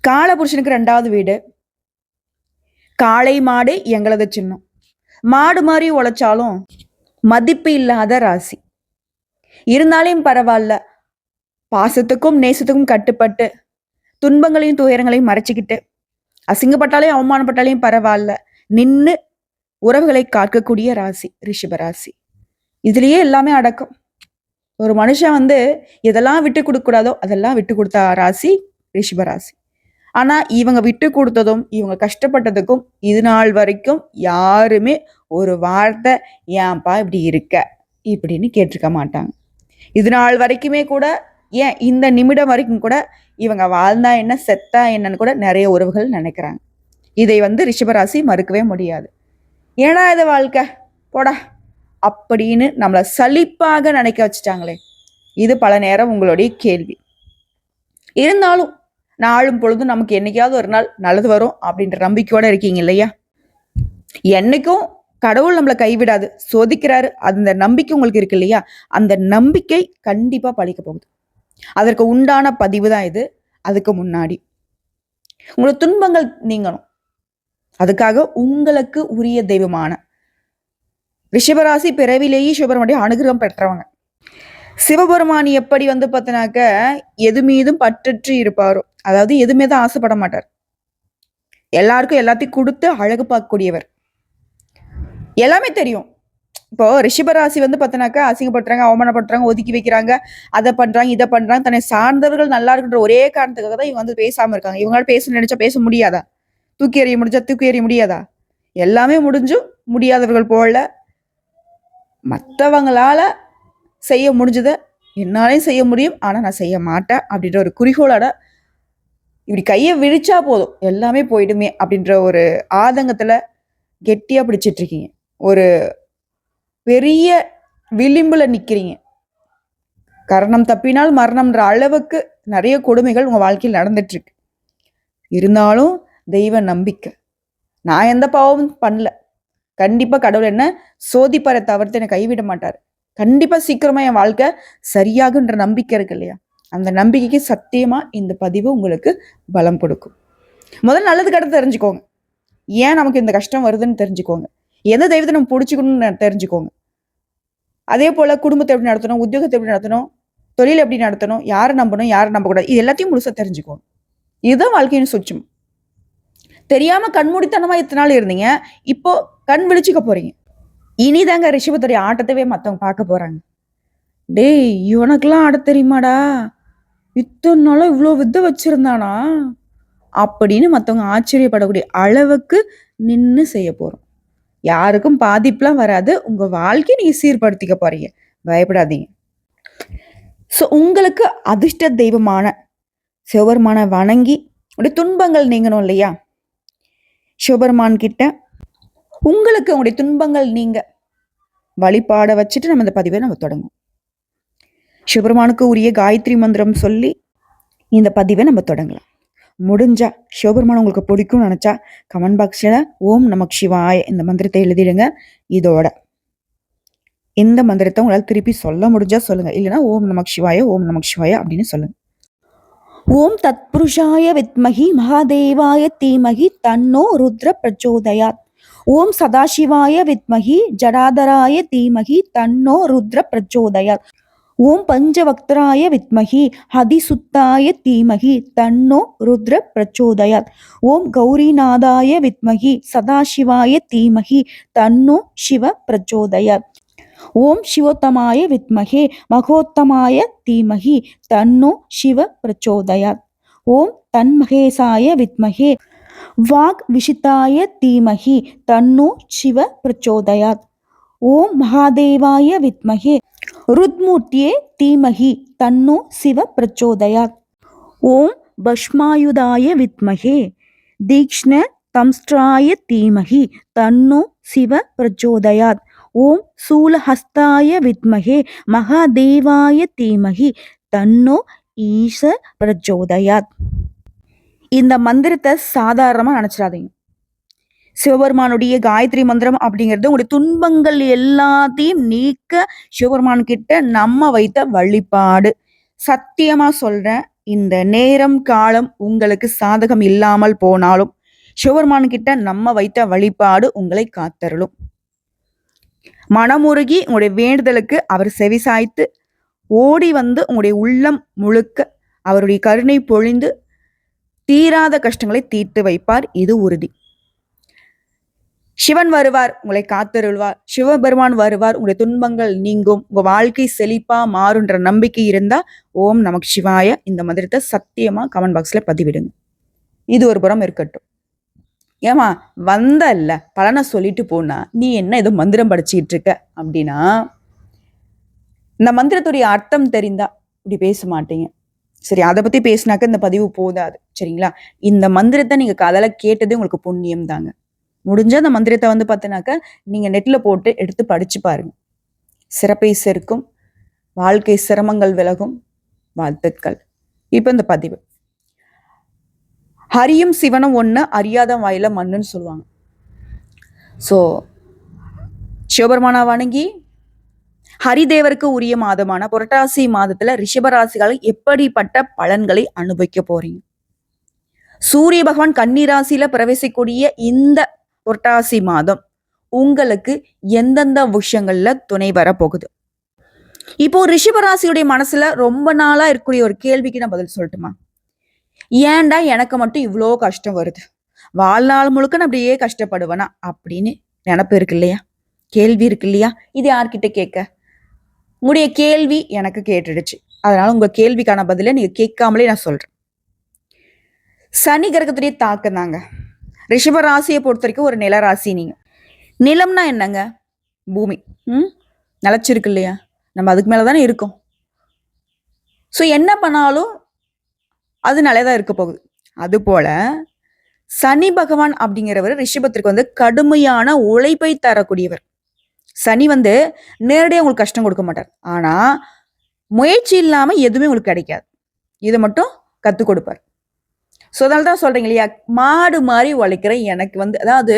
காலபுருஷனுக்கு 2வது வீடு. காளை மாடு எங்களது சின்னம். மாடு மாதிரி உழைச்சாலும் மதிப்பு இல்லாத ராசி. இருந்தாலும் பரவாயில்ல, பாசத்துக்கும் நேசத்துக்கும் கட்டுப்பட்டு துன்பங்களையும் துயரங்களையும் மறைச்சிக்கிட்டு அசிங்கப்பட்டாலையும் அவமானப்பட்டாலையும் பரவாயில்ல நின்று உறவுகளை காக்கக்கூடிய ராசி ரிஷபராசி. இதுலயே எல்லாமே அடக்கம். ஒரு மனுஷன் எதெல்லாம் விட்டு கொடுக்க கூடாதோ அதெல்லாம் விட்டு கொடுத்த ராசி ரிஷபராசி. ஆனா இவங்க விட்டு கொடுத்ததும் இவங்க கஷ்டப்பட்டதுக்கும் இது நாள் வரைக்கும் யாருமே ஒரு வார்த்தை ஏன்பா இப்படி இருக்க இப்படின்னு கேட்டிருக்க மாட்டாங்க. இது நாள் வரைக்குமே கூட, ஏன் இந்த நிமிடம் வரைக்கும் கூட இவங்க வாழ்ந்தா என்ன செத்தா என்னன்னு கூட நிறைய உறவுகள் நினைக்கிறாங்க. இதை ரிஷபராசி மறுக்கவே முடியாது. ஏடா இது வாழ்க்கை போடா அப்படின்னு நம்மளை சலிப்பாக நினைக்க வச்சுட்டாங்களே, இது பல நேரம் உங்களுடைய கேள்வி. இருந்தாலும் நாளும் பொழுதும் நமக்கு என்னைக்காவது ஒரு நாள் நல்லது வரும் அப்படின்ற நம்பிக்கையோட இருக்கீங்க இல்லையா? என்னைக்கும் கடவுள் நம்மளை கைவிடாது, சோதிக்கிறாரு, அந்த நம்பிக்கை உங்களுக்கு இருக்கு இல்லையா? அந்த நம்பிக்கை கண்டிப்பா பழிக்க போகுது. அதற்கு உண்டான பதிவு தான் இது. அதுக்கு முன்னாடி உங்களோட துன்பங்கள் நீங்கணும். அதுக்காக உங்களுக்கு உரிய தெய்வமான ரிஷபராசி பிறவிலேயே சிவபெருமானுடைய அனுகிரகம் பெற்றவங்க. சிவபெருமான் எப்படி பார்த்தினாக்க எது மீதும் பற்றற்று இருப்பாரோ, அதாவது எதுவுமே தான் ஆசைப்பட மாட்டார். எல்லாருக்கும் எல்லாத்தையும் கொடுத்து அழகு பார்க்கக்கூடியவர். எல்லாமே தெரியும். இப்போ ரிஷபராசி பார்த்தினாக்கா அசிங்கப்படுத்துறாங்க, அவமானப்படுத்துறாங்க, ஒதுக்கி வைக்கிறாங்க, அதை பண்றாங்க, இதை பண்றாங்க. தன்னை சார்ந்தவர்கள் நல்லா இருக்குன்ற ஒரே காரணத்துக்காக தான் இவங்க பேசாம இருக்காங்க. இவங்களால பேச நினைச்சா பேச முடியாதா? தூக்கி எறிய முடிஞ்சா தூக்கி எறிய முடியாதா? எல்லாமே முடிஞ்சும் முடியாதவர்கள் போல மற்றவங்களால செய்ய முடிஞ்சதை என்னாலையும் செய்ய முடியும், ஆனா நான் செய்ய மாட்டேன் அப்படின்ற ஒரு குறிக்கோளோட இப்படி கையை விரிச்சா போதும் எல்லாமே போயிடுமே அப்படின்ற ஒரு ஆதங்கத்துல கெட்டியா பிடிச்சிட்டு இருக்கீங்க. ஒரு பெரிய விளிம்புல நிக்கிறீங்க. கரணம் தப்பினால் மரணம்ன்ற அளவுக்கு நிறைய கொடுமைகள் உங்க வாழ்க்கையில் நடந்துட்டு இருக்கு. இருந்தாலும் தெய்வ நம்பிக்கை, நான் எந்த பாவமும் பண்ணல, கண்டிப்பா கடவுள் என்ன சோதிப்பாரை தவிர்த்து என்னை கைவிட மாட்டாரு, கண்டிப்பா சீக்கிரமா என் வாழ்க்கை சரியாகுன்ற நம்பிக்கை இருக்கு இல்லையா? அந்த நம்பிக்கைக்கு சத்தியமா இந்த பதிவு உங்களுக்கு பலம் கொடுக்கும். முதல்ல நல்லது கடை தெரிஞ்சுக்கோங்க. ஏன் நமக்கு இந்த கஷ்டம் வருதுன்னு தெரிஞ்சுக்கோங்க. எந்த தெய்வத்தை நம்ம பிடிச்சிக்கணும்னு தெரிஞ்சுக்கோங்க. அதே போல குடும்பத்தை எப்படி நடத்தணும், உத்தியோகத்தை எப்படி நடத்தணும், தொழில் எப்படி நடத்தணும், யாரை நம்பணும், யாரை நம்பக்கூடாது, இது எல்லாத்தையும் முழுசா தெரிஞ்சுக்கோங்க. இதுதான் வாழ்க்கையின் சுற்றம். தெரியாம கண்மூடித்தனமா இத்தனை நாள் இருந்தீங்க, இப்போ கண் விழிச்சுக்க போறீங்க. இனிதாங்க ரிஷபத்துடைய ஆட்டத்தவே மற்றவங்க பார்க்க போறாங்க. டேய், இவனுக்கெல்லாம் ஆட தெரியுமாடா, இத்தனை நாளும் இவ்வளோ வித்தை வச்சிருந்தானா அப்படின்னு மற்றவங்க ஆச்சரியப்படக்கூடிய அளவுக்கு நின்று செய்ய போறோம். யாருக்கும் பாதிப்புலாம் வராது. உங்க வாழ்க்கையை நீங்க சீர்படுத்திக்க போறீங்க, பயப்படாதீங்க. ஸோ உங்களுக்கு அதிர்ஷ்ட தெய்வமான சிவபெருமான வணங்கி உடைய துன்பங்கள் நீங்கணும் இல்லையா? சிவபெருமான் கிட்ட உங்களுக்கு உங்களுடைய துன்பங்கள் நீங்க வழிபாட வச்சுட்டு நம்ம இந்த பதிவை நம்ம தொடங்கும். சிவபெருமானுக்கு உரிய காயத்ரி மந்திரம் சொல்லி இந்த பதிவை நம்ம தொடங்கலாம். முடிஞ்சா சிவபெருமான் உங்களுக்கு பிடிக்கும்னு நினைச்சா கமெண்ட் பாக்ஸ்ல ஓம் நமக் சிவாய இந்த மந்திரத்தை எழுதிடுங்க. இதோட இந்த மந்திரத்தை உங்களால் திருப்பி சொல்ல முடிஞ்சா சொல்லுங்க, இல்லைன்னா ஓம் நமக் சிவாய ஓம் நமக் சிவாய அப்படின்னு சொல்லுங்க. ஓம் தத்புருஷாய வித்மகி மகாதேவாய தீமகி தன்னோ ருத்ர பிரச்சோதயாத். ஓம் சதாசிவாய வித்மகி ஜடாதராய தீமகி தன்னோ ருத்ர பிரச்சோதயாத். ஓம் பஞ்சவக்தராய வித்மகி ஹதிசுத்தாய தீமகி தன்னோ ருத்ர பிரச்சோதயாத். ஓம் கௌரிநாதாய வித்மகி சதாசிவாய தீமகி தன்னோ சிவ பிரச்சோதயாத். ஓம் சிவோத்தமாய வித்மகே மகோத்தமாய தீமகி தன்னோ சிவ பிரச்சோதயாத். ஓம் தன்மகேசாய வித்மகே வாக் விஷிதாய தீமகி தன்னோ சிவ பிரச்சோதயாத். ஓம் மகாதேவாய வித்மகே ருத்மூர்த்தியே தீமகி தன்னோ சிவ பிரச்சோதயாத். ஓம் பஷ்மாயுதாய வித்மகே தீக்ஷ்ண தம்ஸ்ட்ராய தீமகி தன்னோ சிவ பிரச்சோதயாத். ஓம் சூலஹஸ்தாய வித்மகே மகாதேவாய தீமகி தன்னோ ஈச பிரச்சோதயாத். இந்த மந்திரத்தை சாதாரணமா நினைச்சிடாதீங்க. சிவபெருமானுடைய காயத்ரி மந்திரம் அப்படிங்கிறது உங்களுடைய துன்பங்கள் எல்லாத்தையும் நீக்க சிவபெருமான் கிட்ட நம்ம வைத்த வழிபாடு. சத்தியமா சொல்றேன், இந்த நேரம் காலம் உங்களுக்கு சாதகம் இல்லாமல் போனாலும் சிவபெருமான் கிட்ட நம்ம வைத்த வழிபாடு உங்களை காத்தருளும். மனமுருகி உங்களுடைய வேண்டுதலுக்கு அவர் செவிசாய்த்து ஓடி வந்து உங்களுடைய உள்ளம் முழுக்க அவருடைய கருணை பொழிந்து தீராத கஷ்டங்களை தீர்த்து வைப்பார். இது உறுதி. சிவன் வருவார், உங்களை காத்தருள்வார். சிவபெருமான் வருவார், உங்களுடைய துன்பங்கள் நீங்கும், உங்க வாழ்க்கை செழிப்பா மாறுன்ற நம்பிக்கை இருந்தா ஓம் நமக்கு சிவாய இந்த மந்திரத்தை சத்தியமா கமெண்ட் பாக்ஸ்ல பதிவிடுங்க. இது ஒரு புறம் இருக்கட்டும். ஏமா வந்தல்ல பலனை சொல்லிட்டு போனா நீ என்ன ஏதோ மந்திரம் படிச்சுக்கிட்டு இருக்க அப்படின்னா, இந்த மந்திரத்துடைய அர்த்தம் தெரிந்தா இப்படி பேச மாட்டீங்க. சரி, அதை பத்தி பேசினாக்க இந்த பதிவு போதாது. சரிங்களா? இந்த மந்திரத்தை நீங்க காதால கேட்டதே உங்களுக்கு புண்ணியம் தாங்க. முடிஞ்ச அந்த மந்திரத்தை வந்து பார்த்தினாக்க நீங்க நெட்ல போட்டு எடுத்து படிச்சு பாருங்க. சிறப்பை சேர்க்கும், வாழ்க்கை சிரமங்கள் விலகும். வாழ்த்துக்கள். இப்ப இந்த பதிவு, ஹரியும் சிவனும் ஒண்ணு, அறியாத வாயில மண்ணுன்னு சொல்லுவாங்க. ஸோ சிவபெருமானா வணங்கி ஹரிதேவருக்கு உரிய மாதமான புரட்டாசி மாதத்துல ரிஷபராசிகள் எப்படிப்பட்ட பலன்களை அனுபவிக்க போறீங்க? சூரிய பகவான் கன்னிராசியில பிரவேசிக்கூடிய இந்த புரட்டாசி மாதம் உங்களுக்கு எந்தெந்த விஷயங்கள்ல துணை வர போகுது? இப்போ ரிஷபராசியுடைய மனசுல ரொம்ப நாளா இருக்கக்கூடிய ஒரு கேள்விக்கு நான் பதில் சொல்லட்டுமா? ஏன்டா எனக்கு மட்டும் இவ்வளோ கஷ்டம் வருது, வாழ்நாள் முழுக்க நான் அப்படியே கஷ்டப்படுவேனா அப்படின்னு நினப்பு இருக்கு இல்லையா? கேள்வி இருக்கு இல்லையா? இது யார்கிட்ட கேட்க? உங்களுடைய கேள்வி எனக்கு கேட்டுடுச்சு. அதனால உங்க கேள்விக்கான பதில நீங்க கேட்காமலே நான் சொல்றேன். சனி கிரகத்துடைய தாக்கம் தாங்க. ரிஷப ராசியை பொறுத்த வரைக்கும் ஒரு நிலராசி. நீங்க நிலம்னா என்னங்க? பூமி. நிலச்சிருக்கு இல்லையா? நம்ம அதுக்கு மேலதானே இருக்கோம். ஸோ என்ன பண்ணாலும் அது நல்லதான் இருக்க போகுது. அது போல சனி பகவான் அப்படிங்கிறவர் ரிஷபத்திற்கு வந்து கடுமையான உழைப்பை தரக்கூடியவர். சனி வந்து நேரடியாக உங்களுக்கு கஷ்டம் கொடுக்க மாட்டார், ஆனா முயற்சி இல்லாம எதுவுமே உங்களுக்கு கிடைக்காது. இதை மட்டும் கற்றுக் கொடுப்பார். ஸோ அதனால தான் சொல்றீங்க இல்லையா, மாடு மாதிரி உழைக்கிற எனக்கு வந்து, அதாவது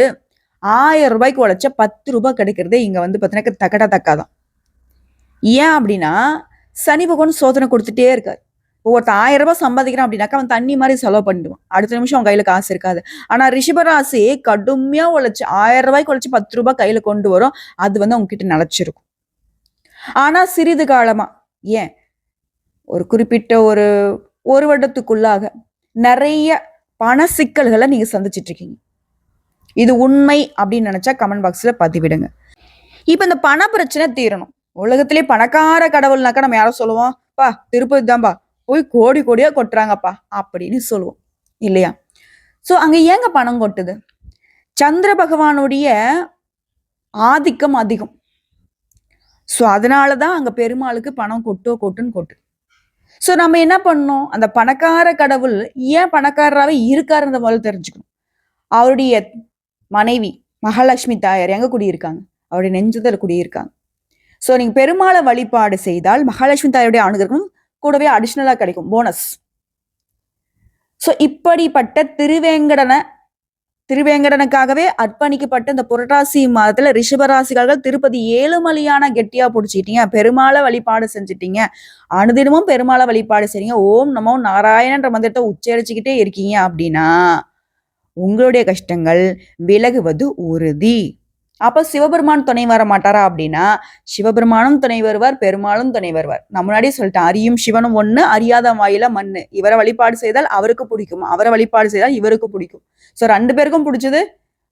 1000 ரூபாய்க்கு உழைச்ச 10 ரூபாய் கிடைக்கிறதே இங்க வந்து பார்த்தீங்கன்னா தக்கடா தக்காதான். ஏன் அப்படின்னா சனி பகவான் சோதனை கொடுத்துட்டே இருக்காரு. ஒருத்தர் 1000 ரூபாய் சம்பாதிக்கிறான் அப்படின்னாக்கா அவன் தண்ணி மாதிரி செலவு பண்ணிடுவான். அடுத்த நிமிஷம் அவன் கையில காசு இருக்காது. ஆனா ரிஷபராசி கடுமையா உழைச்சு 1000 ரூபாய்க்கு உழைச்சு 10 ரூபாய் கையில கொண்டு வரும். அது வந்து அவங்க கிட்ட நிலைச்சிருக்கும். ஆனா சிறிது காலமா, ஏன் ஒரு குறிப்பிட்ட ஒரு வருடத்துக்குள்ளாக நிறைய பண சிக்கல்களை நீங்க சந்திச்சிட்டு இருக்கீங்க. இது உண்மை அப்படின்னு நினைச்சா கமெண்ட் பாக்ஸ்ல பதிவிடுங்க. இப்ப இந்த பண பிரச்சனை தீரணும். உலகத்திலே பணக்கார கடவுள்னாக்கா நம்ம யாரும் சொல்லுவோம், பா திருப்பதி தான்பா, போய் கோடி கோடியா கொட்டுறாங்கப்பா அப்படின்னு சொல்லுவோம் இல்லையா? ஸோ அங்க ஏங்க பணம் கொட்டுது? சந்திர பகவானுடைய ஆதிக்கம் அதிகம். ஸோ அதனாலதான் அங்க பெருமாளுக்கு பணம் கொட்டுன்னு கொட்டு. ஸோ நம்ம என்ன பண்ணோம், அந்த பணக்கார கடவுள் ஏன் பணக்காரராகவே இருக்காருன்ற முதல்ல தெரிஞ்சுக்கணும். அவருடைய மனைவி மகாலட்சுமி தாயார் எங்க குடியிருக்காங்க? அவருடைய நெஞ்சத்தில் குடியிருக்காங்க. ஸோ நீங்க பெருமாளை வழிபாடு செய்தால் மகாலட்சுமி தாயாருடைய அனுகிரகம் கூடவே அடிஷ்னலா கிடைக்கும், போனஸ். ஸோ இப்படிப்பட்ட திருவேங்கடனுக்காகவே அர்ப்பணிக்கப்பட்ட இந்த புரட்டாசி மாதத்துல ரிஷபராசிகள் திருப்பதி ஏழுமலையான கெட்டியா பிடிச்சிட்டீங்க, பெருமாளை வழிபாடு செஞ்சுட்டீங்க, அனுதினமும் பெருமாளை வழிபாடு செய்றீங்க, ஓம் நமோ நாராயணன்ற மந்திரத்தை உச்சரிச்சுக்கிட்டே இருக்கீங்க அப்படின்னா உங்களுடைய கஷ்டங்கள் விலகுவது உறுதி. அப்ப சிவபெருமான் துணை வர மாட்டாரா அப்படின்னா சிவபெருமானும் துணை வருவார், பெருமாளும் துணை வருவார். நான் முன்னாடியே சொல்லிட்டேன், அரியும் சிவனும் ஒண்ணு, அறியாத வாயில மண்ணு. இவரை வழிபாடு செய்தால் அவருக்கு பிடிக்கும், அவரை வழிபாடு செய்தால் இவருக்கு பிடிக்கும். ஸோ 2 பேருக்கும் பிடிச்சது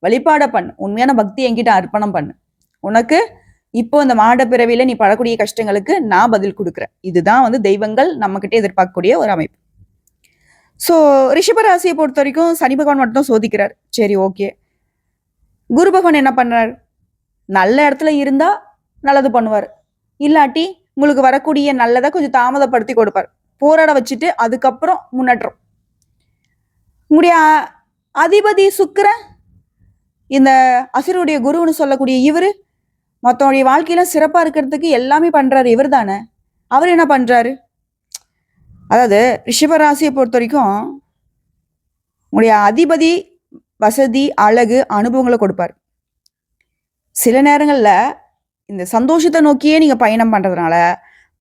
வழிபாட பண்ணு, உண்மையான பக்தி என்கிட்ட அர்ப்பணம் பண்ணு. உனக்கு இப்போ இந்த மாட பிறவியில நீ படக்கூடிய கஷ்டங்களுக்கு நான் பதில் கொடுக்குறேன். இதுதான் வந்து தெய்வங்கள் நம்ம கிட்ட எதிர்பார்க்கக்கூடிய ஒரு அமைப்பு. ஸோ ரிஷபராசியை பொறுத்த வரைக்கும் சனி பகவான் மட்டும் சோதிக்கிறார். சரி, ஓகே. குரு பகவான் என்ன பண்றாரு? நல்ல இடத்துல இருந்தா நல்லது பண்ணுவார், இல்லாட்டி உங்களுக்கு வரக்கூடிய நல்லதை கொஞ்சம் தாமதப்படுத்தி கொடுப்பார், போராட வச்சுட்டு அதுக்கப்புறம் முன்னேற்றம். உங்களுடைய அதிபதி சுக்கிரன், இந்த அசுரனுடைய குருன்னு சொல்லக்கூடிய இவரு மற்றவனுடைய வாழ்க்கையில சிறப்பா இருக்கிறதுக்கு எல்லாமே பண்றாரு. இவர் தானே. அவர் என்ன பண்றாரு? அதாவது ரிஷபராசியை பொறுத்த வரைக்கும் உங்களுடைய அதிபதி வசதி, அழகு, அனுபவங்களை கொடுப்பார். சில நேரங்கள்ல இந்த சந்தோஷத்தை நோக்கியே நீங்க பயணம் பண்றதுனால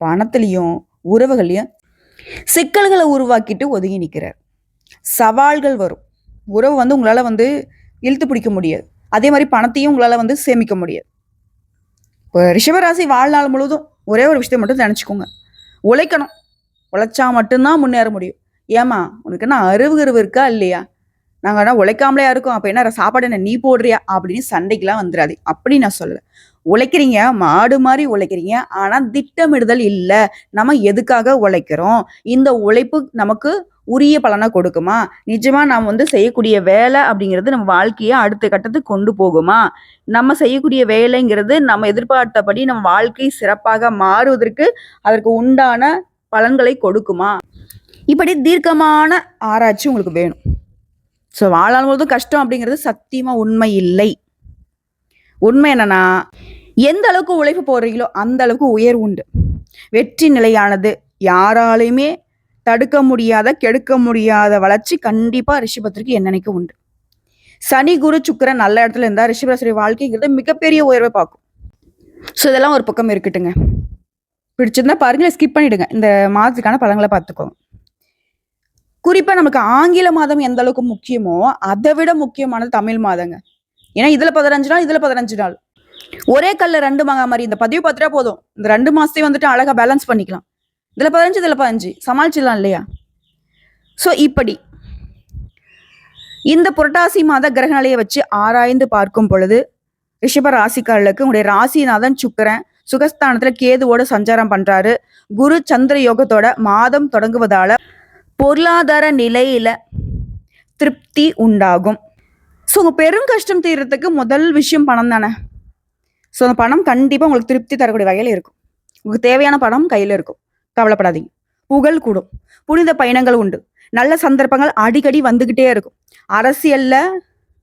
பணத்திலையும் உறவுகளையும் சிக்கல்களை உருவாக்கிட்டு ஒதுங்கி நிற்கிறார். சவால்கள் வரும். உறவு வந்து உங்களால வந்து இழுத்து பிடிக்க முடியாது. அதே மாதிரி பணத்தையும் உங்களால வந்து சேமிக்க முடியாது. இப்போ ரிஷபராசி வாழ்நாள் முழுவதும் ஒரே ஒரு விஷயத்தை மட்டும் நினைச்சுக்கோங்க. உழைக்கணும். உழைச்சா மட்டும்தான் முன்னேற முடியும். ஏமா உனக்கு என்ன அறிவு இருக்கா இல்லையா? நாங்க ஆனா உழைக்காமலையா இருக்கோம். அப்ப என்ன சாப்பாடு என்ன நீ போடுறியா அப்படின்னு சண்டைக்கெல்லாம் வந்துடாது. அப்படி நான் சொல்லல. உழைக்கிறீங்க, மாடு மாதிரி உழைக்கிறீங்க. ஆனா திட்டமிடுதல் இல்ல. நம்ம எதுக்காக உழைக்கிறோம்? இந்த உழைப்பு நமக்கு உரிய பலனை கொடுக்குமா? நிஜமா நாம் வந்து செய்யக்கூடிய வேலை அப்படிங்கிறது நம்ம வாழ்க்கையை அடுத்த கட்டத்துக்கு கொண்டு போகுமா? நம்ம செய்யக்கூடிய வேலைங்கிறது நம்ம எதிர்பார்த்தபடி நம்ம வாழ்க்கை சிறப்பாக மாறுவதற்கு அதற்கு உண்டான பலன்களை கொடுக்குமா? இப்படி தீர்க்கமான ஆராய்ச்சி உங்களுக்கு வேணும். ஸோ வாழ்நாள் முழுவதும் கஷ்டம் அப்படிங்கிறது சத்தியமா உண்மை இல்லை. உண்மை என்னன்னா, எந்த அளவுக்கு உழைப்பு போடுறீங்களோ அந்த அளவுக்கு உயர்வு உண்டு. வெற்றி நிலையானது. யாராலையுமே தடுக்க முடியாத, கெடுக்க முடியாத வளர்ச்சி கண்டிப்பா ரிஷபத்திற்கு என்னன்னைக்கு உண்டு. சனி, குரு, சுக்கிரன் நல்ல இடத்துல இருந்தா ரிஷபராசி வாழ்க்கைங்கிறது மிகப்பெரிய உயர்வை பார்க்கும். ஸோ இதெல்லாம் ஒரு பக்கம் இருக்கட்டுங்க. பிடிச்சிருந்தா பாருங்க, ஸ்கிப் பண்ணிடுங்க. இந்த மாதத்துக்கான பலன்களை பார்த்துக்கோங்க. குறிப்பா நமக்கு ஆங்கில மாதம் எந்த அளவுக்கு முக்கியமோ அதை விட முக்கியமானது தமிழ் மாதங்க. ஏன்னா இதுல 15 நாள், இதுல 15 நாள். ஒரே கல்ல 2 மாங்கா மாதிரி. இந்த பதிவு பார்த்துட்டா போதும். இந்த 2 மாசத்தையும் வந்துட்டு அழகா பேலன்ஸ் பண்ணிக்கலாம். இதுல 15, இதுல 15 சமாளிச்சிடலாம் இல்லையா? ஸோ இப்படி இந்த புரட்டாசி மாத கிரக நிலையை வச்சு ஆராய்ந்து பார்க்கும் பொழுது ரிஷப ராசிக்காரர்களுக்கு உங்களுடைய ராசிநாதன் சுக்கிரன் சுகஸ்தானத்துல கேதுவோட சஞ்சாரம் பண்றாரு. குரு சந்திர யோகத்தோட மாதம் தொடங்குவதால பொருளாதார நிலையில திருப்தி உண்டாகும். ஸோ உங்க பெரும் கஷ்டம் தீர்றதுக்கு முதல் விஷயம் பணம் தானே. ஸோ அந்த பணம் கண்டிப்பா உங்களுக்கு திருப்தி தரக்கூடிய வகையில் இருக்கும். உங்களுக்கு தேவையான பணம் கையில இருக்கும். கவலைப்படாதீங்க. புகழ் கூடும். புனித பயணங்கள் உண்டு. நல்ல சந்தர்ப்பங்கள் அடிக்கடி வந்துகிட்டே இருக்கும். அரசியல்ல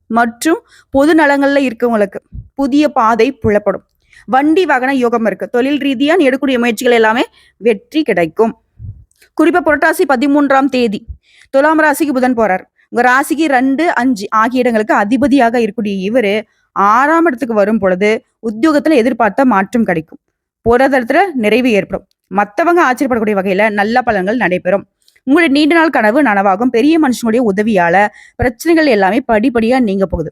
மற்றும் பொது நலங்கள்ல இருக்கவங்களுக்கு புதிய பாதை புலப்படும். வண்டி வாகன யோகம் இருக்கு. தொழில் ரீதியா எடுக்கக்கூடிய முயற்சிகள் எல்லாமே வெற்றி கிடைக்கும். குறிப்பா புரட்டாசி 13ஆம் தேதி துலாம் ராசிக்கு புதன் போறார். உங்க ராசிக்கு 2, 5 ஆகிய இடங்களுக்கு அதிபதியாக இருக்கக்கூடிய இவரு 6ஆம் இடத்துக்கு வரும் பொழுது உத்தியோகத்துல எதிர்பார்த்த மாற்றம் கிடைக்கும். பொருளாதாரத்துல நிறைவு ஏற்படும். மற்றவங்க ஆச்சரியப்படக்கூடிய வகையில நல்ல பலன்கள் நடைபெறும். உங்களுடைய நீண்ட நாள் கனவு நனவாகும். பெரிய மனுஷனுடைய உதவியால பிரச்சனைகள் எல்லாமே படிப்படியா நீங்க போகுது.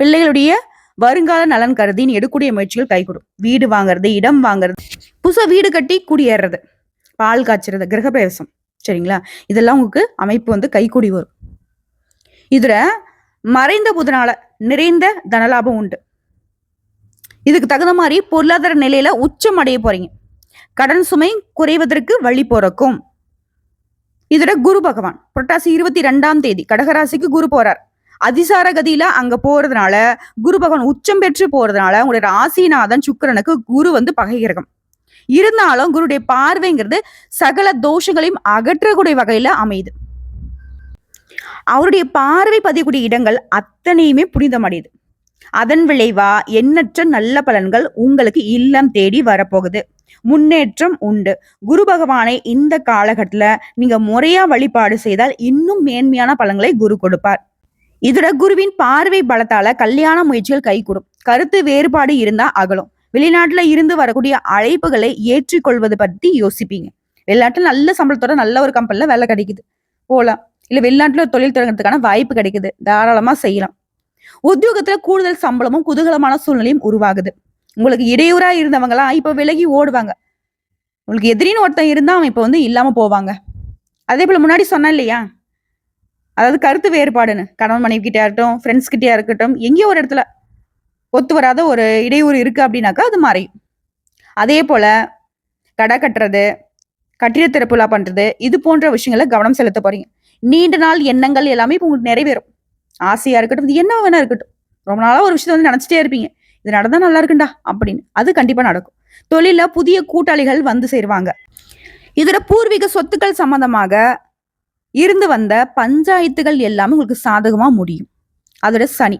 பிள்ளைகளுடைய வருங்கால நலன் கருதி எடுக்கக்கூடிய முயற்சிகள் கைகூடும். வீடு வாங்குறது, இடம் வாங்குறது, புதுசா வீடு கட்டி குடியேறது, பால் காய்ச்சறது, கிரகப்பிரவேசம், சரிங்களா? இதெல்லாம் உங்களுக்கு அமைப்பு வந்து கைகூடி வரும். இதுல மறைந்த புதனால நிறைந்த தனலாபம் உண்டு. இதுக்கு தகுந்த மாதிரி பொருளாதார நிலையில உச்சம் அடைய போறீங்க. கடன் சுமை குறைவதற்கு வழி பிறக்கும். இதுல குரு பகவான் புரட்டாசி 22ஆம் தேதி கடகராசிக்கு குரு போறார். அதிசார கதியில அங்க போறதுனால குரு பகவான் உச்சம் பெற்று போறதுனால உங்களுடைய ராசிநாதன் சுக்கிரனுக்கு குரு வந்து பகை கிரகம். இருந்தாலும் குருடைய பார்வைங்கிறது சகல தோஷங்களையும் அகற்றக்கூடிய வகையில அமையுது. அவருடைய பார்வை பதியக்கூடிய இடங்கள் அத்தனையுமே புனிதமடையுது. அதன் விளைவா எண்ணற்ற நல்ல பலன்கள் உங்களுக்கு இல்லம் தேடி வரப்போகுது. முன்னேற்றம் உண்டு. குரு பகவானை இந்த காலகட்டத்துல நீங்க முறையா வழிபாடு செய்தால் இன்னும் மேன்மையான பலன்களை குரு கொடுப்பார். இதோட குருவின் பார்வை பலத்தால கல்யாண முயற்சிகள் கைகூடும். கருத்து வேறுபாடு இருந்தா அகலும். வெளிநாட்டுல இருந்து வரக்கூடிய அழைப்புகளை ஏற்றுக்கொள்வது பத்தி யோசிப்பீங்க. வெளிநாட்டுல நல்ல சம்பளத்தோட நல்ல ஒரு கம்பெனில வேலை கிடைக்குது, போலாம். இல்ல வெளிநாட்டுல தொழில் தொடங்குறதுக்கான வாய்ப்பு கிடைக்குது, தாராளமா செய்யலாம். உத்தியோகத்துல கூடுதல் சம்பளமும் குதூகலமான சூழ்நிலையும் உருவாகுது. உங்களுக்கு இடையூறா இருந்தவங்களாம் இப்ப விலகி ஓடுவாங்க. உங்களுக்கு எதிரின்னு ஒருத்தன் இருந்தா அவன் இப்ப வந்து இல்லாம போவாங்க. அதே போல முன்னாடி சொன்னேன் இல்லையா, அதாவது கருத்து வேறுபாடுன்னு கணவன் மனைவி கிட்டே இருக்கட்டும், ஃப்ரெண்ட்ஸ் கிட்டே இருக்கட்டும், எங்கேயோ ஒரு இடத்துல ஒத்து வராத ஒரு இடையூறு இருக்கு அப்படின்னாக்கா அது மாறியும். அதே போல கடை கட்டுறது, கட்டிட திறப்புலா பண்றது, இது போன்ற விஷயங்கள கவனம் செலுத்த போறீங்க. நீண்ட நாள் எண்ணங்கள் எல்லாமே இப்போ உங்களுக்கு நிறைவேறும். ஆசையா இருக்கட்டும், இது என்ன வேணா இருக்கட்டும், ரொம்ப நாளா ஒரு விஷயத்த வந்து நினைச்சிட்டே இருப்பீங்க, இது நடந்தா நல்லா இருக்குண்டா அப்படின்னு, அது கண்டிப்பா நடக்கும். தொழில புதிய கூட்டாளிகள் வந்து சேருவாங்க. இதோட பூர்வீக சொத்துக்கள் சம்பந்தமாக இருந்து வந்த பஞ்சாயத்துகள் எல்லாமே உங்களுக்கு சாதகமா முடியும். அதோட சனி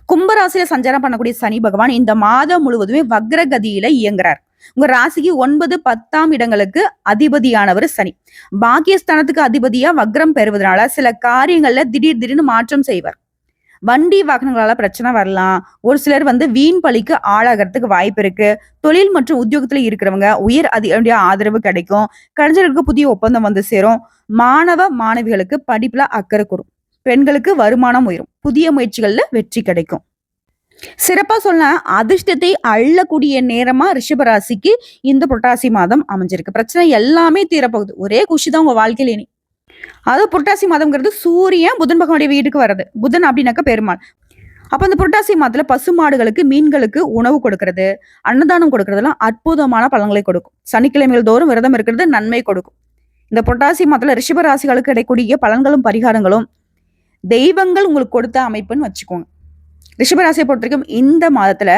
கும்பராசியில சஞ்சாரம் பண்ணக்கூடிய சனி பகவான் இந்த மாதம் முழுவதுமே வக்ரகதியில இயங்குறார். உங்க ராசிக்கு 9, 10ஆம் இடங்களுக்கு அதிபதியானவர் சனி. பாக்கியஸ்தானத்துக்கு அதிபதியா வக்ரம் பெறுவதனால சில காரியங்கள்ல திடீர்னு மாற்றம் செய்வார். வண்டி வாகனங்களால பிரச்சனை வரலாம். ஒரு சிலர் வீண் பழிக்கு ஆளாகறதுக்கு வாய்ப்பு இருக்கு. தொழில் மற்றும் உத்தியோகத்துல இருக்கிறவங்க உயர் அதிகாரியுடைய ஆதரவு கிடைக்கும். கலைஞர்களுக்கு புதிய ஒப்பந்தம் சேரும். மாணவ மாணவிகளுக்கு படிப்புல அக்கறை கூடும். பெண்களுக்கு வருமானம் உயரும். புதிய முயற்சிகள்ல வெற்றி கிடைக்கும். சிறப்பா சொல்ல அதிர்ஷ்டத்தை அள்ளக்கூடிய நேரமா ரிஷபராசிக்கு இந்த புரட்டாசி மாதம் அமைஞ்சிருக்கு. பிரச்சனை எல்லாமே தீரப்போகுது. ஒரே குஷி தான் உங்க வாழ்க்கையில இனி. அது புரட்டாசி மாதம்ங்கிறது சூரியன் புதன் பகவானுடைய வீட்டுக்கு வர்றது. புதன் அப்படின்னாக்க பெருமாள். அப்ப அந்த புரட்டாசி மாதத்துல பசுமாடுகளுக்கு மீன்களுக்கு உணவு கொடுக்கறது, அன்னதானம் கொடுக்கறதெல்லாம் அற்புதமான பலன்களை கொடுக்கும். சனிக்கிழமைகள் தோறும் விரதம் இருக்கிறது நன்மை கொடுக்கும். இந்த புரட்டாசி மாதத்துல ரிஷப ராசிகளுக்கு கிடைக்கக்கூடிய பலன்களும் பரிகாரங்களும் தெய்வங்கள் உங்களுக்கு கொடுத்த அமைப்புன்னு வச்சுக்கோங்க. ரிஷபராசியை பொறுத்த வரைக்கும் இந்த மாதத்துல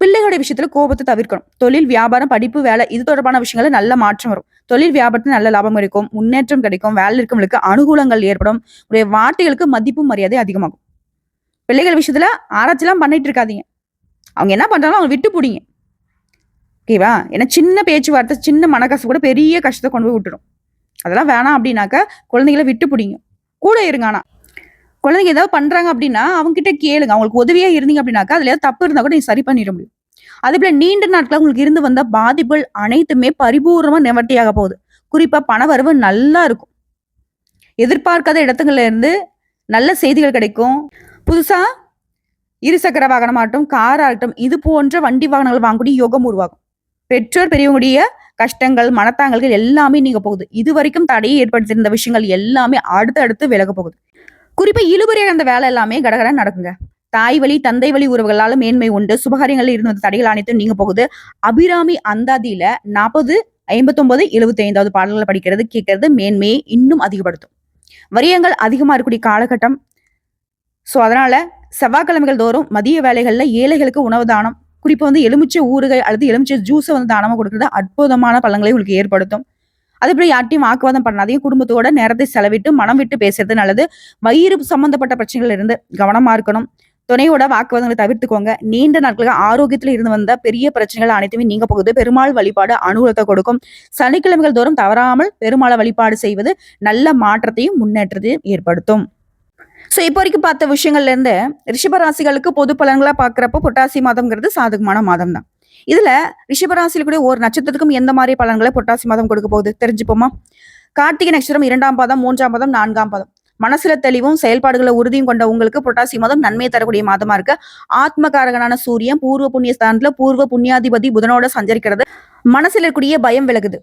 பிள்ளைகளுடைய விஷயத்துல கோபத்தை தவிர்க்கணும். தொழில், வியாபாரம், படிப்பு, வேலை இது தொடர்பான விஷயங்கள நல்ல மாற்றம் வரும். தொழில் வியாபாரத்துல நல்ல லாபம் இருக்கும், முன்னேற்றம் கிடைக்கும், வேலை இருக்கவங்களுக்கு அனுகூலங்கள் ஏற்படும், உடைய வார்த்தைகளுக்கு மதிப்பு மரியாதை அதிகமாகும். பிள்ளைகள் விஷயத்துல ஆராய்ச்சிலாம் பண்ணிட்டு இருக்காதீங்க. அவங்க என்ன பண்றாலும் அவங்க விட்டு பிடிங்க. ஓகேவா? ஏன்னா சின்ன பேச்சுவார்த்தை, சின்ன மனக்கசு கூட பெரிய கஷ்டத்தை கொண்டு போய் விட்டுரும். அதெல்லாம் வேணாம் அப்படின்னாக்க குழந்தைகளை விட்டு பிடிங்க. கூட இருங்க. ஆனா குழந்தைங்க ஏதாவது பண்றாங்க அப்படின்னா அவங்க கிட்ட கேளுங்க. அவங்களுக்கு உதவியா இருந்தீங்க அப்படின்னாக்கா அதுல ஏதாவது தப்பு இருந்தா கூட நீங்க சரி பண்ணிட முடியும். அதே போல நீண்ட நாட்களா உங்களுக்கு இருந்து வந்த பாதிப்புகள் அனைத்துமே பரிபூர்ணமா நிவர்த்தியாக போகுது. குறிப்பா பணவரவு நல்லா இருக்கும். எதிர்பார்க்காத இடத்துங்கள்ல இருந்து நல்ல செய்திகள் கிடைக்கும். புதுசா இருசக்கர வாகனமாகட்டும், கார் ஆகட்டும், இது போன்ற வண்டி வாகனங்கள் வாங்கக்கூடிய யோகம் உருவாகும். பெற்றோர் பெரியவங்களுடைய கஷ்டங்கள், மனத்தாங்கல்கள் எல்லாமே நீங்க போகுது. இது வரைக்கும் தடையை ஏற்படுத்தியிருந்த விஷயங்கள் எல்லாமே அடுத்தடுத்து விலக போகுது. குறிப்பா இழுபறியாக அந்த வேலை எல்லாமே கடகடன் நடக்குங்க. தாய் வழி, தந்தை வழி உறவுகளால மேன்மை உண்டு. சுபகாரியங்கள்ல இருந்து வந்த தடைகள் அனைத்தும் நீங்க போகுது. அபிராமி அந்தாதியில 40, 59, 75வது பாடல்களை படிக்கிறது, கேட்கறது மேன்மையை இன்னும் அதிகப்படுத்தும். வரியங்கள் அதிகமா இருக்கக்கூடிய காலகட்டம். சோ அதனால செவ்வாய்க்கிழமைகள் தோறும் மதிய வேலைகள்ல ஏழைகளுக்கு உணவு தானம், குறிப்பா எலுமிச்சை ஊறுகாய் அல்லது எலுமிச்சை ஜூஸை தானமா கொடுக்கறது அற்புதமான பலன்களை உங்களுக்கு ஏற்படுத்தும். அதே போல யார்ட்டையும் வாக்குவாதம் பண்ணாதையும் குடும்பத்தோட நேரத்தை செலவிட்டு மனம் விட்டு பேசுறது நல்லது. வயிறு சம்பந்தப்பட்ட பிரச்சனைகள் இருந்து கவனமா இருக்கணும். துணையோட வாக்குவாதங்களை தவிர்த்துக்கோங்க. நீண்ட நாட்களாக ஆரோக்கியத்துல இருந்து வந்த பெரிய பிரச்சனைகள் அனைத்துமே நீங்க போகுது. பெருமாள் வழிபாடு அனுகூலத்தை கொடுக்கும். சனிக்கிழமைகள் தோறும் தவறாமல் பெருமாளை வழிபாடு செய்வது நல்ல மாற்றத்தையும் முன்னேற்றத்தையும் ஏற்படுத்தும். சோ இப்போ வரைக்கும் பார்த்த விஷயங்கள்ல இருந்து ரிஷபராசிகளுக்கு பொது பலன்களா பாக்குறப்போ புரட்டாசி மாதம்ங்கிறது சாதகமான மாதம் தான். இதுல ரிஷபராசியில கூட ஒரு நட்சத்திரத்துக்கும் எந்த மாதிரி பலன்களை புரட்டாசி மாதம் கொடுக்க போகுது தெரிஞ்சுப்போமா? கார்த்திகை நட்சத்திரம் 2ஆம் பாதம், 3ஆம் பாதம், 4ஆம் பாதம். மனசுல தெளிவும் செயல்பாடுகளை உறுதியும் கொண்ட உங்களுக்கு புரட்டாசி மாதம் நன்மை தரக்கூடிய மாதமா இருக்கு. ஆத்மகாரகனான சூரியன் பூர்வ புண்ணிய ஸ்தானத்துல பூர்வ புண்ணியாதிபதி புதனோட சஞ்சரிக்கிறது. மனசுல இருக்கக்கூடிய பயம் விலகுது.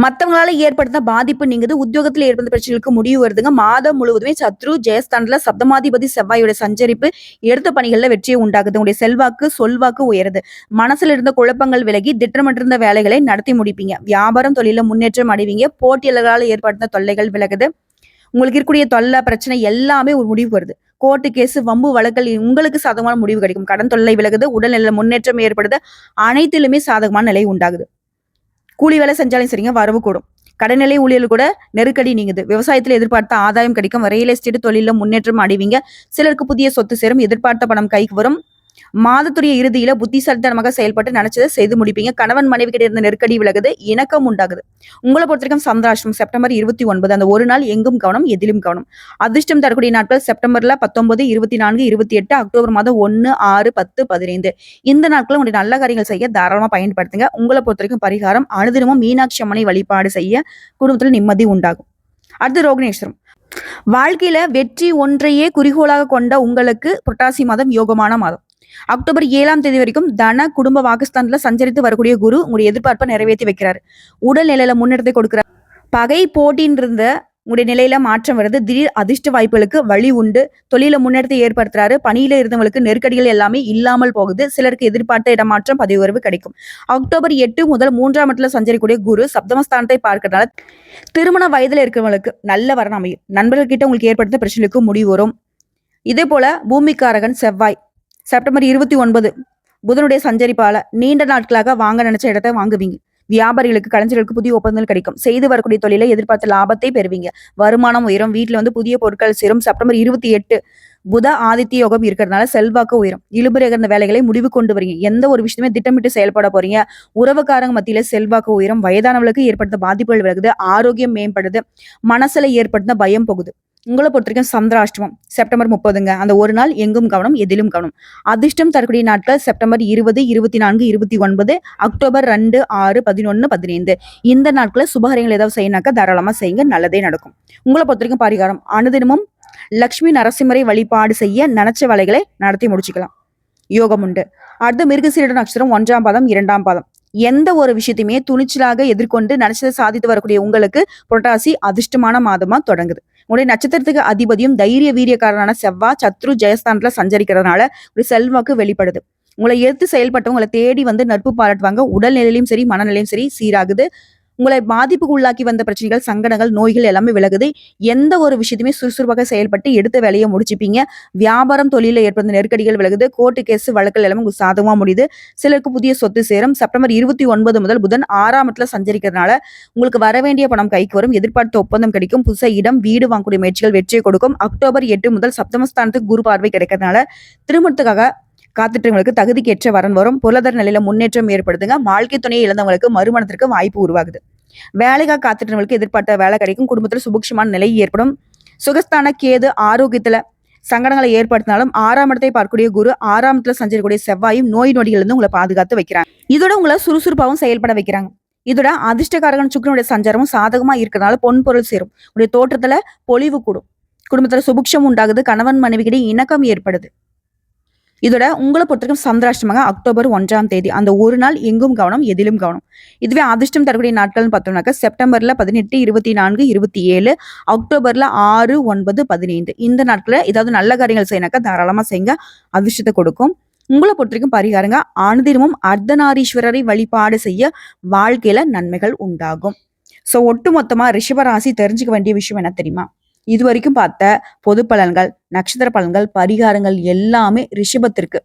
மத்தவங்களால ஏற்படுத்த பாதிப்பு நீங்குது. உத்தியோகத்துல ஏற்படுத்த பிரச்சனைகளுக்கு முடிவு வருதுங்க. மாதம் முழுவதுமே சத்ரு ஜெயஸ்தான்ல சப்தமாதிபதி செவ்வாயோட சஞ்சரிப்பு எடுத்த பணிகள்ல வெற்றியை உண்டாகுது. உங்களுடைய செல்வாக்கு சொல்வாக்கு உயருது. மனசுல இருந்த குழப்பங்கள் விலகி திட்டமிட்டிருந்த வேலைகளை நடத்தி முடிப்பீங்க. வியாபாரம் தொழில முன்னேற்றம் அடைவீங்க. போட்டியாளர்களால் ஏற்படுத்த தொல்லைகள் விலகுது. உங்களுக்கு இருக்கக்கூடிய தொல்லை பிரச்சனை எல்லாமே ஒரு முடிவு வருது. கோர்ட்டு கேஸ் வம்பு வழக்கல் உங்களுக்கு சாதகமான முடிவு கிடைக்கும். கடன் தொல்லை விலகுது. உடல்நிலை முன்னேற்றம் ஏற்படுது. அனைத்திலுமே சாதகமான நிலை உண்டாகுது. கூலி வேலை செஞ்சாலும் சரிங்க, வரவு கூடும். கடைநிலை ஊழியர்கள் கூட நெருக்கடி நீங்குது. விவசாயத்துல எதிர்பார்த்த ஆதாயம் கிடைக்கும். ரியல் எஸ்டேட் தொழில முன்னேற்றம் அடைவீங்க. சிலருக்கு புதிய சொத்து சேரும். எதிர்பார்த்த பணம் கைக்கு வரும். மாதத்துடைய இறுதியில புத்திசாலித்தனமாக செயல்பட்டு நினைச்சதை செய்து முடிப்பீங்க. கணவன் மனைவி கிட்ட இருந்த நெருக்கடி விலகுது. இணக்கம் உண்டாகுது. உங்களை பொறுத்த வரைக்கும் சந்திராஷ்டமம் செப்டம்பர் 29. அந்த ஒரு நாள் எங்கும் கவனம், எதிலும் கவனம். அதிர்ஷ்டம் தரக்கூடிய நாட்கள் செப்டம்பர்ல 19, 24, 28, அக்டோபர் மாதம் 1, 6, 10, 15. இந்த நாட்களும் உங்களுடைய நல்ல காரியங்கள் செய்ய தாராளமா பயன்படுத்துங்க. உங்களை பொறுத்த வரைக்கும் பரிகாரம் அனுதினமும் மீனாட்சி அம்மனை வழிபாடு செய்ய குடும்பத்துல நிம்மதி உண்டாகும். அடுத்து ரோகிணேஸ்வரம். வாழ்க்கையில வெற்றி ஒன்றையே குறிக்கோளாக கொண்ட உங்களுக்கு புரட்டாசி மாதம் யோகமான மாதம். அக்டோபர் 7ஆம் தேதி வரைக்கும் தன குடும்ப வாக்குஸ்தானத்துல சஞ்சரித்து வரக்கூடிய குரு உங்களுடைய எதிர்பார்ப்பை நிறைவேற்றி வைக்கிறாரு. உடல் நிலையில முன்னேற்றத்தை கொடுக்கிறார். பகை போட்டின்னு இருந்த உங்களுடைய நிலையில மாற்றம் வருது. திடீர் அதிர்ஷ்ட வாய்ப்புகளுக்கு வழி உண்டு. தொழில முன்னேற்றத்தை ஏற்படுத்துறாரு. பணியில இருந்தவங்களுக்கு நெருக்கடிகள் எல்லாமே இல்லாமல் போகுது. சிலருக்கு எதிர்பார்த்த இடமாற்றம், பதவி உயர்வு கிடைக்கும். அக்டோபர் 8 முதல் 3ஆம் இடத்துல சஞ்சரிக்கூடிய குரு சப்தமஸ்தானத்தை பார்க்கறதுனால திருமண வயதுல இருக்கிறவங்களுக்கு நல்ல வரன் அமையும். நண்பர்கள் கிட்ட உங்களுக்கு ஏற்படுத்த பிரச்சனைக்கு முடிவு வரும். இதே போல பூமிக்காரகன் செவ்வாய் செப்டம்பர் 29 புதனுடைய சஞ்சரிப்பால நீண்ட நாட்களாக வாங்க நினைச்ச இடத்தை வாங்குவீங்க. வியாபாரிகளுக்கு, கலைஞர்களுக்கு புதிய ஒப்பந்தங்கள் கிடைக்கும். செய்து வரக்கூடிய தொழிலை எதிர்பார்த்த லாபத்தை பெறுவீங்க. வருமானம் உயரும். வீட்டுல புதிய பொருட்கள் சேரும். செப்டம்பர் 28 புத ஆதித்ய யோகம் இருக்கிறதுனால செல்வாக்கு உயரும். இழுபறியாக இருந்த வேலைகளை முடிவு கொண்டு வரீங்க. எந்த ஒரு விஷயமே திட்டமிட்டு செயல்பட போறீங்க. உறவுக்காரங்க மத்தியில செல்வாக்கு உயரும். வயதானவர்களுக்கு ஏற்படுத்த பாதிப்புகள் விலகுது. ஆரோக்கியம் மேம்படுது. மனசுல ஏற்படுத்த பயம் போகுது. உங்கள பொறுத்தவரைக்கும் சந்திராஷ்டமம் செப்டம்பர் 30ங்க. அந்த ஒரு நாள் எங்கும் கவனம், எதிலும் கவனம். அதிர்ஷ்டம் தரக்கூடிய நாட்கள் செப்டம்பர் 20, 24, 29, அக்டோபர் 2, 6, 11, 15. இந்த நாட்கள்ல சுபகாரியங்கள் ஏதாவது செய்யனாக்கா தாராளமா செய்யுங்க. நல்லதே நடக்கும். உங்கள பொறுத்தவரைக்கும் பரிகாரம் அனுதினமும் லட்சுமி நரசிம்மரை வழிபாடு செய்ய நினைச்ச வேலைகளை நடத்தி முடிச்சுக்கலாம். யோகம் உண்டு. அடுத்து மிருகசீரிட நட்சத்திரம் 1ஆம் பாதம், 2ஆம் பாதம். எந்த ஒரு விஷயத்தையுமே துணிச்சலாக எதிர்கொண்டு நினைச்சதை சாதித்து வரக்கூடிய உங்களுக்கு புரட்டாசி அதிர்ஷ்டமான மாதமா தொடங்குது. உங்களுடைய நட்சத்திரத்துக்கு அதிபதியும் தைரிய வீரியக்காரனான செவ்வாய் சத்ரு ஜெயஸ்தானத்துல சஞ்சரிக்கிறதுனால ஒரு செல்வாக்கு வெளிப்படுது. உங்களை எதிர்த்து செயல்பட்டவங்க உங்களை தேடி வந்து நட்பு பாராட்டுவாங்க. உடல்நிலையிலும் சரி மனநிலையும் சரி சீராகுது. உங்களை பாதிப்புக்கு உள்ளாக்கி வந்த பிரச்சனைகள், சங்கடங்கள், நோய்கள் எல்லாமே விலகுது. எந்த ஒரு விஷயத்தையுமே சுறுசுறுப்பாக செயல்பட்டு எடுத்த வேலையை முடிச்சுப்பீங்க. வியாபாரம் தொழில ஏற்பட்ட நெருக்கடிகள் விலகுது. கோர்ட்டு கேஸ் வழக்குகள் எல்லாமே உங்களுக்கு சாதகமா முடியுது. சிலருக்கு புதிய சொத்து சேரும். செப்டம்பர் 29 முதல் புதன் 6ஆம் இடத்துல சஞ்சரிக்கிறதுனால உங்களுக்கு வர வேண்டிய பணம் கைக்கு வரும். எதிர்பார்த்த ஒப்பந்தம் கிடைக்கும். புதுசா இடம் வீடு வாங்கக்கூடிய முயற்சிகள் வெற்றியை கொடுக்கும். அக்டோபர் 8 முதல் சப்தமஸ்தானத்துக்கு குரு பார்வை கிடைக்கிறதுனால திருமணத்துக்காக காத்துட்டவங்களுக்கு தகுதிக்கேற்ற வரன் வரும். பொருளாதார நிலையில முன்னேற்றம் ஏற்படுத்துங்க. வாழ்க்கை துணையை இழந்தவங்களுக்கு மறுமணத்திற்கு வாய்ப்பு உருவாகுது. வேலைக்காக காத்துட்டவங்களுக்கு எதிர்பார்த்த வேலை கிடைக்கும். குடும்பத்துல சுபிக்ஷமான நிலை ஏற்படும். சுகஸ்தான கேது ஆரோக்கியத்துல சங்கடங்களை ஏற்படுத்தினாலும் 6ஆம் இடத்தை பார்க்கக்கூடிய குரு 6ஆம் இடத்துல சஞ்சரிக்கக்கூடிய செவ்வாயும் நோய் நொடிகள் இருந்து உங்களை பாதுகாத்து வைக்கிறாங்க. இதோட உங்களை சுறுசுறுப்பாகவும் செயல்பட வைக்கிறாங்க. இதோட அதிர்ஷ்டக்காரகன் சுக்கிரனுடைய சஞ்சாரமும் சாதகமா இருக்கிறதுனால பொன் பொருள் சேரும். உடைய தோற்றத்துல பொலிவு கூடும். குடும்பத்துல சுபிக்ஷம் உண்டாகுது. கணவன் மனைவிக்கிடையே இணக்கம் ஏற்படுது. இதோட உங்களை பொறுத்தவரைக்கும் சந்திராஷ்டமங்க அக்டோபர் 1ஆம் தேதி. அந்த ஒரு நாள் எங்கும் கவனம், எதிலும் கவனம். இதுவே அதிர்ஷ்டம் தரக்கூடிய நாட்கள்னு பார்த்தோம்னாக்கா செப்டம்பர்ல 18, 24, 27, அக்டோபர்ல 6, 9, 15. இந்த நாட்கள்ல ஏதாவது நல்ல காரியங்கள் செய்யனாக்கா தாராளமா செய்யுங்க. அதிர்ஷ்டத்தை கொடுக்கும். உங்களை பொறுத்தவரைக்கும் பரிகாரங்க அனுதினமும் அர்த்தநாரீஸ்வரரை வழிபாடு செய்ய வாழ்க்கையில நன்மைகள் உண்டாகும். ஸோ ஒட்டுமொத்தமா ரிஷபராசி தெரிஞ்சுக்க வேண்டிய விஷயம் என்ன தெரியுமா? இது வரைக்கும் பார்த்த பொது பலன்கள், நட்சத்திர பலன்கள், பரிகாரங்கள் எல்லாமே ரிஷபத்திற்கு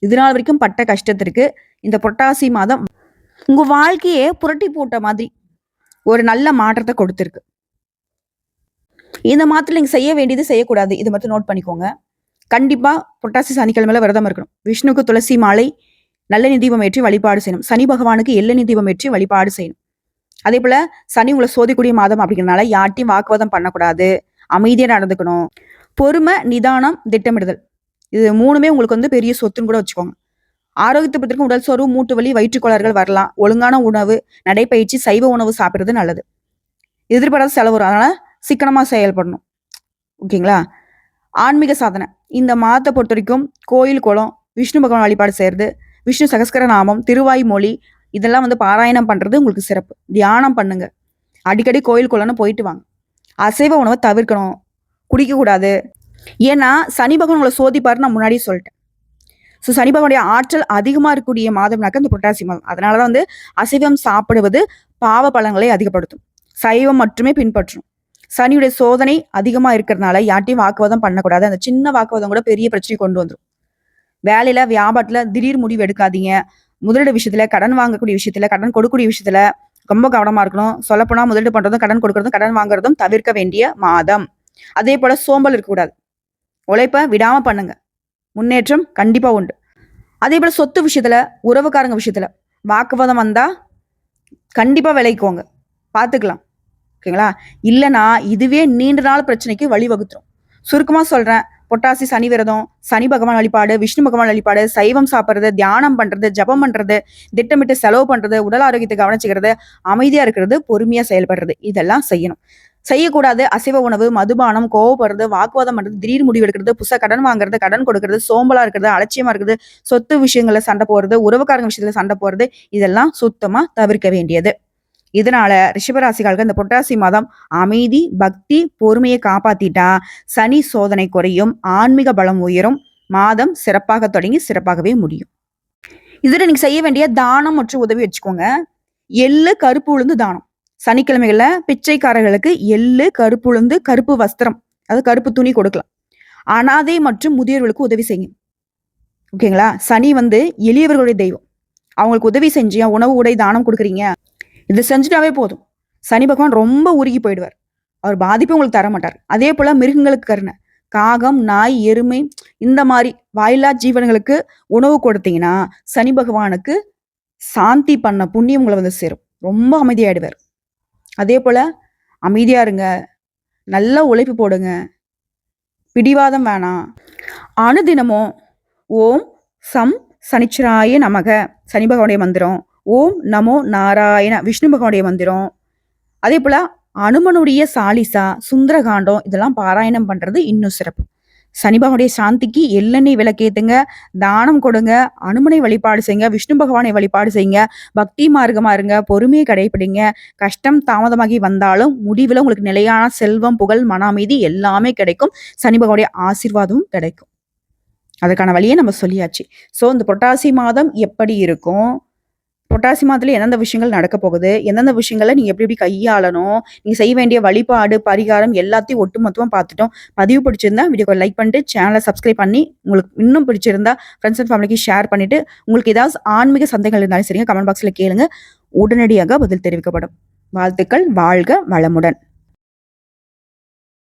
இதனால் வரைக்கும் பட்ட கஷ்டத்திற்கு இந்த புரட்டாசி மாதம் உங்க வாழ்க்கையே புரட்டி போட்ட மாதிரி ஒரு நல்ல மாற்றத்தை கொடுத்திருக்கு. இந்த மாதத்துல நீங்க செய்ய வேண்டியது செய்யக்கூடாது. இது மட்டும் நோட் பண்ணிக்கோங்க. கண்டிப்பா புரட்டாசி சனிக்கிழமையில விரதம் இருக்கணும். விஷ்ணுக்கு துளசி மாலை நல்லெண்ணெய் தீபம் ஏற்றி வழிபாடு செய்யணும். சனி பகவானுக்கு எள்ளெண்ணெய் தீபம் ஏற்றி வழிபாடு செய்யணும். அதே போல சனி உங்களை சோதிக்கூடிய மாதம் அப்படிங்கிறதுனால யார்ட்டையும் வாக்குவாதம் பண்ணக்கூடாது. அமைதியா நடந்துக்கணும். பொறுமை, நிதானம், திட்டமிடுதல் இது 3மே உங்களுக்கு வந்து பெரிய சொத்துன்னு கூட வச்சுக்கோங்க. ஆரோக்கியத்தை பத்திரிக்கும் உடல் சோர்வு, மூட்டு வலி, வயிற்றுக்கோளாறுகள் வரலாம். ஒழுங்கான உணவு, நடைப்பயிற்சி, சைவ உணவு சாப்பிடுறது நல்லது. எதிர்பாராத செலவு வரும். அதனால சிக்கனமா செயல்படணும். ஓகேங்களா? ஆன்மீக சாதனை இந்த மாதத்தை பொறுத்த வரைக்கும் கோயில் குளம், விஷ்ணு பகவான் வழிபாடு செய்யறது, விஷ்ணு சகஸ்கர நாமம், திருவாய் மொழி இதெல்லாம் வந்து பாராயணம் பண்றது உங்களுக்கு சிறப்பு. தியானம் பண்ணுங்க. அடிக்கடி கோயில் குளம்னு போயிட்டு வாங்க. அசைவ உணவை தவிர்க்கணும். குடிக்கக்கூடாது. ஏன்னா சனி பகவான் உங்களை சோதிப்பாரு நான் முன்னாடியே சொல்லிட்டேன். ஸோ சனி பகவானுடைய ஆற்றல் அதிகமா இருக்கக்கூடிய மாதம்னாக்க இந்த புரட்டாசி மாதம். அதனாலதான் வந்து அசைவம் சாப்பிடுவது பாவ பலன்களை அதிகப்படுத்தும். சைவம் மட்டுமே பின்பற்றும். சனியுடைய சோதனை அதிகமா இருக்கிறதுனால யார்ட்டையும் வாக்குவாதம் பண்ணக்கூடாது. அந்த சின்ன வாக்குவாதம் கூட பெரிய பிரச்சனை கொண்டு வந்துடும். வேலையில வியாபாரத்துல திடீர் முடிவு எடுக்காதீங்க. முதலீடு விஷயத்துல, கடன் வாங்கக்கூடிய விஷயத்துல, கடன் கொடுக்கக்கூடிய விஷயத்துல ரொம்ப கவனமா இருக்கணும். சொல்லப்போனா முதலீடு பண்றதும், கடன் கொடுக்கறதும், கடன் வாங்குறதும் தவிர்க்க வேண்டிய மாதம். அதே போல சோம்பல் இருக்கக்கூடாது. உழைப்ப விடாம பண்ணுங்க. முன்னேற்றம் கண்டிப்பா உண்டு. அதே போல சொத்து விஷயத்துல, உறவுக்காரங்க விஷயத்துல வாக்குவாதம் வந்தா கண்டிப்பா விளைவிக்கோங்க. பாத்துக்கலாம். ஓகேங்களா? இல்லைன்னா இதுவே நீண்ட நாள் பிரச்சனைக்கு வழிவகுத்துரும். சுருக்கமா சொல்றேன். பொட்டாசி சனி விரதம், சனி பகவான் வழிபாடு, விஷ்ணு பகவான் வழிபாடு, சைவம் சாப்பிட்றது, தியானம் பண்றது, ஜபம் பண்றது, திட்டமிட்டு செலவு பண்றது, உடல் ஆரோக்கியத்தை கவனிச்சுக்கிறது, அமைதியா இருக்கிறது, பொறுமையா செயல்படுறது இதெல்லாம் செய்யணும். செய்யக்கூடாது அசைவ உணவு, மதுபானம், கோவப்படுறது, வாக்குவாதம் பண்றது, திடீர் முடிவு எடுக்கிறது, புதுசா கடன் வாங்குறது, கடன் கொடுக்கறது, சோம்பலா இருக்கிறது, அலட்சியமா இருக்குது, சொத்து விஷயங்கள்ல சண்டை போடுறது, உறவுக்காரங்க விஷயத்துல சண்டை போடுறது இதெல்லாம் சுத்தமா தவிர்க்க வேண்டியது. இதனால ரிஷபராசிகாரர்கள் இந்த புரட்டாசி மாதம் அமைதி, பக்தி, பொறுமையை காப்பாத்திட்டா சனி சோதனை குறையும், ஆன்மீக பலம் உயரும், மாதம் சிறப்பாக தொடங்கி சிறப்பாகவே முடியும். இதுல நீங்க செய்ய வேண்டிய தானம் மற்றும் உதவி வச்சுக்கோங்க. எள்ளு, கருப்பு உளுந்து தானம். சனிக்கிழமைகள்ல பிச்சைக்காரர்களுக்கு எள்ளு, கருப்பு உளுந்து, கருப்பு வஸ்திரம், அது கருப்பு துணி கொடுக்கலாம். அனாதை மற்றும் முதியோர்களுக்கு உதவி செய்யுங்க. ஓகேங்களா? சனி வந்து எளியவர்களுடைய தெய்வம். அவங்களுக்கு உதவி செஞ்சியா உணவு, உடை தானம் கொடுக்குறீங்க, இது செஞ்சுட்டாவே போதும். சனி பகவான் ரொம்ப உருகி போயிடுவார். அவர் பாதிப்பு உங்களுக்கு தர மாட்டார். அதே போல மிருகங்களுக்கு கருணை. காகம், நாய், எருமை இந்த மாதிரி வாயில்லா ஜீவன்களுக்கு உணவு கொடுத்தீங்கன்னா சனி பகவானுக்கு சாந்தி பண்ண புண்ணியம் உங்களை வந்து சேரும். ரொம்ப அமைதியாயிடுவார். அதே போல அமைதியா இருங்க. நல்ல உழைப்பு போடுங்க. பிடிவாதம் வேணாம். அனுதினமும் ஓம் சம் சனிச்சராய நமக சனி பகவானுடைய மந்திரம், ஓம் நமோ நாராயண விஷ்ணு பகவானுடைய மந்திரம், அதே போல அனுமனுடைய சாலிசா, சுந்தரகாண்டம் இதெல்லாம் பாராயணம் பண்றது இன்னும் சிறப்பு. சனி பகவானுடைய சாந்திக்கு எள்ளெண்ணெய் விளக்கேத்துங்க, தானம் கொடுங்க, அனுமனை வழிபாடு செய்யுங்க, விஷ்ணு பகவானை வழிபாடு செய்யுங்க, பக்தி மார்க்கமா இருங்க, பொறுமையை கடைபிடிங்க. கஷ்டம் தாமதமாகி வந்தாலும் முடிவில் உங்களுக்கு நிலையான செல்வம், புகழ், மன அமைதி எல்லாமே கிடைக்கும். சனி பகவானுடைய ஆசீர்வாதமும் கிடைக்கும். அதுக்கான வழியை நம்ம சொல்லியாச்சு. ஸோ இந்த புரட்டாசி மாதம் எப்படி இருக்கும், புரட்டாசி மாதத்துல எந்தெந்த விஷயங்கள் நடக்க போகுது, எந்தெந்த விஷயங்களை நீங்க எப்படி எப்படி கையாளணும், நீங்க செய்ய வேண்டிய வழிபாடு, பரிகாரம் எல்லாத்தையும் ஒட்டுமொத்தமா பார்த்துட்டோம். பதிவு பிடிச்சிருந்தா வீடியோக்கு லைக் பண்ணிட்டு சேனலை சப்ஸ்கிரைப் பண்ணி, உங்களுக்கு இன்னும் பிடிச்சிருந்தா ஃப்ரெண்ட்ஸ் அண்ட் ஃபேமிலிக்கு ஷேர் பண்ணிட்டு, உங்களுக்கு ஏதாவது ஆன்மீக சந்தேகங்கள் இருந்தாலும் சரிங்க கமெண்ட் பாக்ஸில் கேளுங்க, உடனடியாக பதில் தெரிவிக்கப்படும். வாழ்த்துக்கள். வாழ்க வளமுடன்.